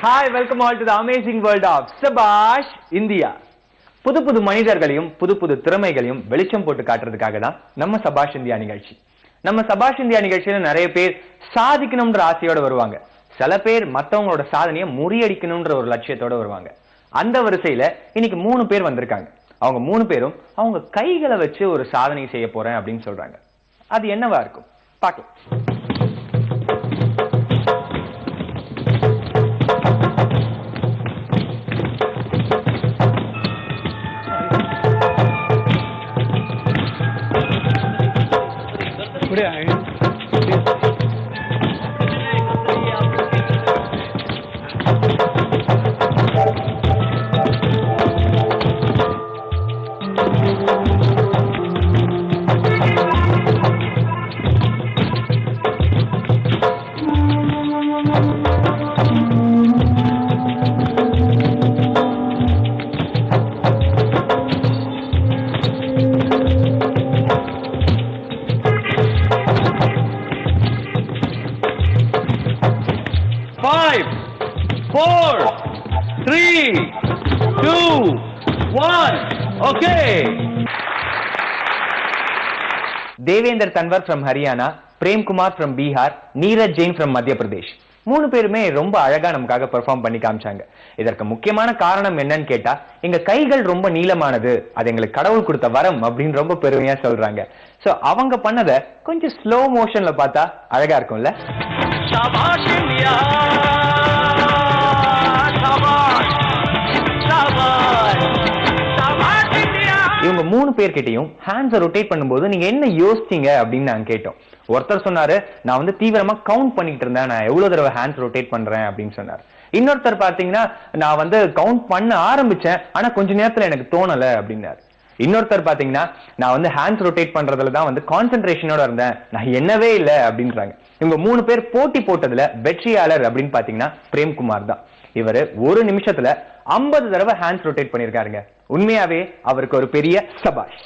Hi, welcome all to the amazing world of Sabash India. புது மனிதர்களையும் புது திறமைகளையும் வெளிச்சம் போட்டு காட்டுறதுக்காக தான் நம்ம சபாஷ் இந்தியா நிகழ்ச்சி. நம்ம சபாஷ் இந்தியா நிகழ்ச்சியில நிறைய பேர் சாதிக்கணும்ன்ற ஆசையோட வருவாங்க. சில பேர் மத்தவங்களோட சாதனையை முறியடிக்கணும்ன்ற ஒரு லட்சியத்தோட வருவாங்க. அந்த வரிசையில இன்னைக்கு 3 பேர் வந்திருக்காங்க. அவங்க 3 பேரும் அவங்க கைகளை வச்சு ஒரு சாதனை செய்ய போறேன் அப்படின்னு சொல்றாங்க. அது என்னவா இருக்கும் பார்க்கலாம். Devendra Tanwar from Haryana, Prem Kumar from Bihar, Neeraj Jain from Madhya Pradesh. 3 பேருமே ரொம்ப அழகா நமக்காக பெர்ஃபார்ம் பண்ணி காமிச்சாங்க. இதற்கு முக்கியமான காரணம் என்னன்னு கேட்டா, எங்க கைகள் ரொம்ப நீளமானது, அது எங்களுக்கு கடவுள் கொடுத்த வரம் அப்படின்னு ரொம்ப பெருமையா சொல்றாங்க. சோ அவங்க பண்ணத கொஞ்சம் ஸ்லோ மோஷன்ல பார்த்தா அழகா இருக்கும்ல. ஷாபாஷ் இந்தியா, ஷாபாஷ் ஷாபாஷ். இவங்க 3 பேர்கிட்டையும் ஹேண்ட்ஸை ரொட்டேட் பண்ணும்போது நீங்க என்ன யோசிச்சீங்க அப்படின்னு நாங்க கேட்டோம். ஒருத்தர் சொன்னாரு, நான் வந்து தீவிரமா கவுண்ட் பண்ணிட்டு இருந்தேன், நான் எவ்வளவு தடவை ஹேண்ட்ஸ் ரொட்டேட் பண்றேன் அப்படின்னு சொன்னார். இன்னொருத்தர் பாத்தீங்கன்னா, நான் வந்து கவுண்ட் பண்ண ஆரம்பிச்சேன், ஆனா கொஞ்ச நேரத்துல எனக்கு தோணல அப்படின்னாரு. இன்னொருத்தர் பாத்தீங்கன்னா, நான் வந்து ஹேண்ட்ஸ் ரொட்டேட் பண்றதுலதான் வந்து கான்சென்ட்ரேஷனோட இருந்தேன், நான் என்னவே இல்லை அப்படின்றாங்க. இவங்க 3 பேர் போட்டி போட்டதுல வெற்றியாளர் அப்படின்னு பாத்தீங்கன்னா பிரேம்குமார் தான். இவரு 1 நிமிஷத்துல 50 தடவை ஹேண்ட்ஸ் ரொட்டேட் பண்ணிருக்காருங்க. உண்மையாவே அவருக்கு ஒரு பெரிய சபாஷ்.